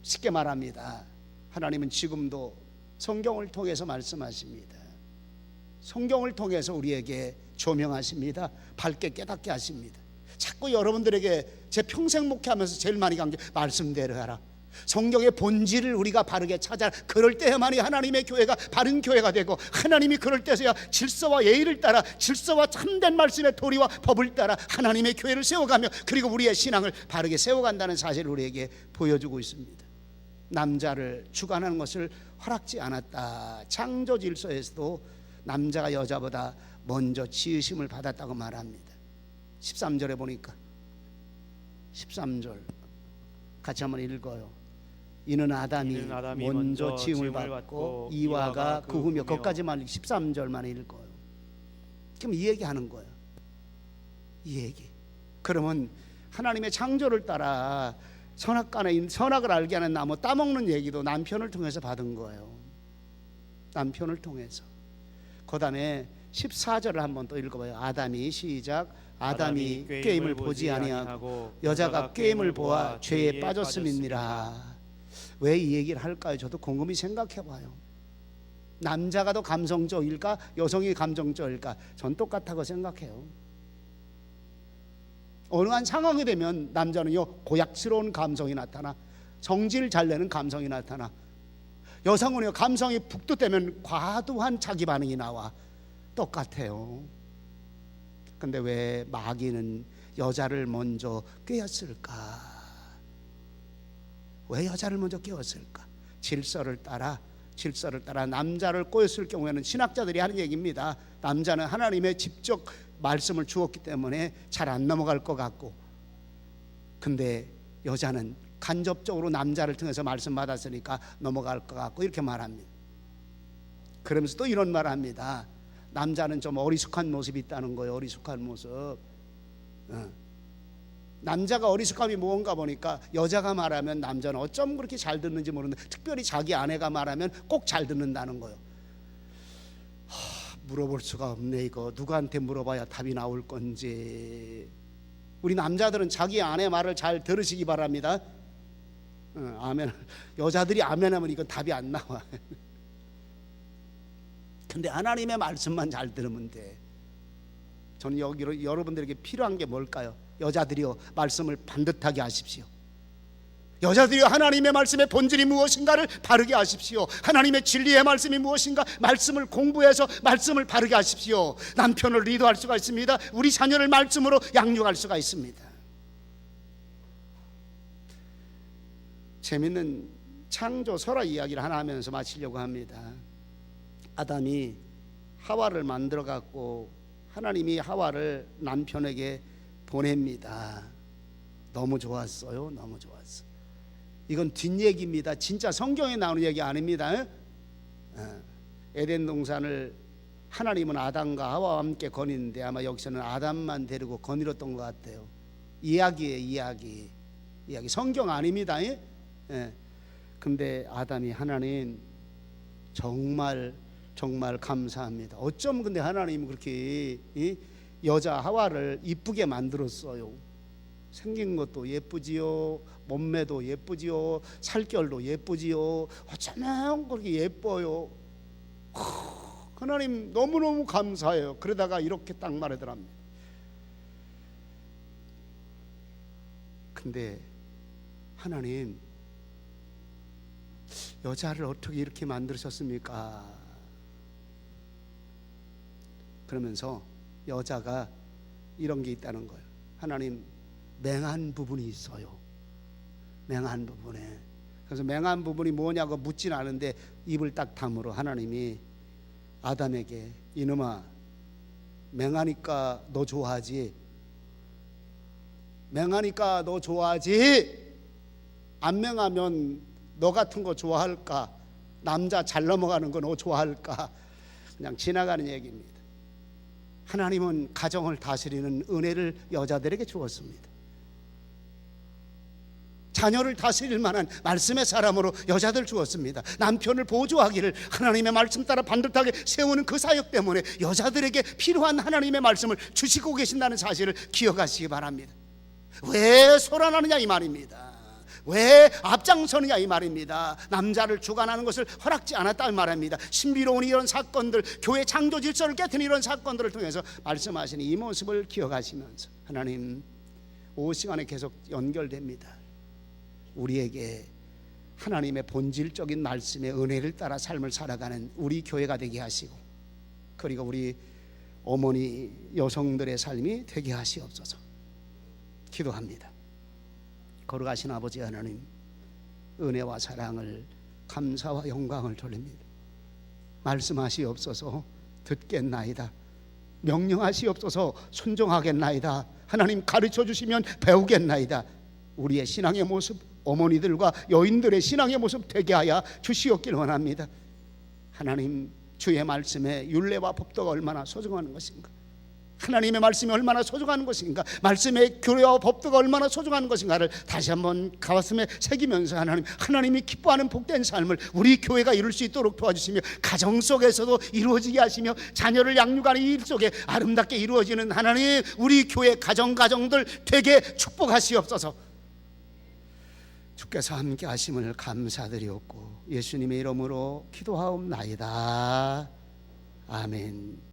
쉽게 말합니다. 하나님은 지금도 성경을 통해서 말씀하십니다. 성경을 통해서 우리에게 조명하십니다. 밝게 깨닫게 하십니다. 자꾸 여러분들에게 제 평생 목회하면서 제일 많이 간 게 말씀대로 하라. 성경의 본질을 우리가 바르게 찾아, 그럴 때야만이 하나님의 교회가 바른 교회가 되고, 하나님이 그럴 때서야 질서와 예의를 따라, 질서와 참된 말씀의 도리와 법을 따라 하나님의 교회를 세워가며 그리고 우리의 신앙을 바르게 세워간다는 사실을 우리에게 보여주고 있습니다. 남자를 주관하는 것을 허락지 않았다. 창조 질서에서도 남자가 여자보다 먼저 지으심을 받았다고 말합니다. 13절에 보니까 13절 같이 한번 읽어요. 이는 아담이 먼저 지음을 받고 이와가 그 후며, 거기까지만 13절만 읽어요. 그럼 이 얘기하는 거예요. 이 얘기. 그러면 하나님의 창조를 따라 선악간에 선악을 알게 하는 나무 따먹는 얘기도 남편을 통해서 받은 거예요. 남편을 통해서. 그 다음에 14절을 한번 또 읽어봐요. 아담이 시작. 아담이 꾀임을 보지 아니하고 여자가 꾀임을 보아 죄에 빠졌음이니라. 왜 이 얘기를 할까요? 저도 곰곰이 생각해봐요. 남자가 더 감성적일까 여성이 감정적일까? 전 똑같다고 생각해요. 어느 한 상황이 되면 남자는요 고약스러운 감성이 나타나, 성질 잘 내는 감성이 나타나, 여성은요 감성이 북돋되면 과도한 자기 반응이 나와. 똑같아요. 근데 왜 마귀는 여자를 먼저 꿰었을까? 왜 여자를 먼저 꿰었을까? 질서를 따라 남자를 꼬였을 경우에는 신학자들이 하는 얘기입니다. 남자는 하나님의 직접 말씀을 주었기 때문에 잘 안 넘어갈 것 같고, 근데 여자는 간접적으로 남자를 통해서 말씀 받았으니까 넘어갈 것 같고, 이렇게 말합니다. 그러면서 또 이런 말을 합니다. 남자는 좀 어리숙한 모습이 있다는 거예요. 어리숙한 모습. 남자가 어리숙함이 뭔가 보니까 여자가 말하면 남자는 어쩜 그렇게 잘 듣는지 모르는데, 특별히 자기 아내가 말하면 꼭 잘 듣는다는 거예요. 물어볼 수가 없네. 이거 누구한테 물어봐야 답이 나올 건지. 우리 남자들은 자기 아내 말을 잘 들으시기 바랍니다. 아멘. 여자들이 아멘하면 이건 답이 안 나와. 근데 하나님의 말씀만 잘 들으면 돼. 저는 여러분들에게 필요한 게 뭘까요? 여자들이요 말씀을 반듯하게 하십시오. 여자들이요 하나님의 말씀의 본질이 무엇인가를 바르게 하십시오. 하나님의 진리의 말씀이 무엇인가 말씀을 공부해서 말씀을 바르게 하십시오. 남편을 리더할 수가 있습니다. 우리 자녀를 말씀으로 양육할 수가 있습니다. 재밌는 창조 설화 이야기를 하나 하면서 마치려고 합니다. 아담이 하와를 만들어 갖고 하나님이 하와를 남편에게 보냅니다. 너무 좋았어요. 너무 좋았어. 이건 뒷얘기입니다. 진짜 성경에 나오는 얘기 아닙니다. 에덴 동산을 하나님은 아담과 하와와 함께 거니는데 아마 여기서는 아담만 데리고 거닐었던 것 같아요. 이야기예요. 이야기. 성경 아닙니다. 근데 아담이 하나님 정말 감사합니다. 어쩜 근데 하나님은 그렇게 여자 하와를 이쁘게 만들었어요. 생긴 것도 예쁘지요, 몸매도 예쁘지요, 살결도 예쁘지요. 어쩌면 그렇게 예뻐요. 하나님 너무너무 감사해요. 그러다가 이렇게 딱 말하더랍니다. 근데 하나님 여자를 어떻게 이렇게 만드셨습니까? 그러면서 여자가 이런 게 있다는 거예요. 하나님 맹한 부분이 있어요. 맹한 부분에. 그래서 맹한 부분이 뭐냐고 묻진 않은데 입을 딱 다물어 하나님이 아담에게 이놈아 맹하니까 너 좋아하지? 맹하니까 너 좋아하지? 안 맹하면 너 같은 거 좋아할까? 남자 잘 넘어가는 거 너 좋아할까? 그냥 지나가는 얘기입니다. 하나님은 가정을 다스리는 은혜를 여자들에게 주었습니다. 자녀를 다스릴 만한 말씀의 사람으로 여자들 주었습니다. 남편을 보조하기를 하나님의 말씀 따라 반듯하게 세우는 그 사역 때문에 여자들에게 필요한 하나님의 말씀을 주시고 계신다는 사실을 기억하시기 바랍니다. 왜 소란하느냐 이 말입니다. 왜 앞장서느냐 이 말입니다. 남자를 주관하는 것을 허락지 않았다 이 말입니다. 신비로운 이런 사건들, 교회 창조 질서를 깨트린 이런 사건들을 통해서 말씀하시는 이 모습을 기억하시면서 하나님 오후 시간에 계속 연결됩니다. 우리에게 하나님의 본질적인 말씀의 은혜를 따라 삶을 살아가는 우리 교회가 되게 하시고, 그리고 우리 어머니 여성들의 삶이 되게 하시옵소서 기도합니다. 거룩하신 아버지 하나님, 은혜와 사랑을 감사와 영광을 돌립니다. 말씀하시옵소서 듣겠나이다. 명령하시옵소서 순종하겠나이다. 하나님 가르쳐 주시면 배우겠나이다. 우리의 신앙의 모습, 어머니들과 여인들의 신앙의 모습 되게 하여 주시옵길 원합니다. 하나님 주의 말씀에 율례와 법도가 얼마나 소중한 것인가, 하나님의 말씀이 얼마나 소중한 것인가, 말씀의 교례와 법도가 얼마나 소중한 것인가를 다시 한번 가슴에 새기면서 하나님이 기뻐하는 복된 삶을 우리 교회가 이룰 수 있도록 도와주시며, 가정 속에서도 이루어지게 하시며 자녀를 양육하는 일 속에 아름답게 이루어지는 하나님 우리 교회 가정들 되게 축복하시옵소서. 주께서 함께 하심을 감사드리옵고 예수님의 이름으로 기도하옵나이다. 아멘.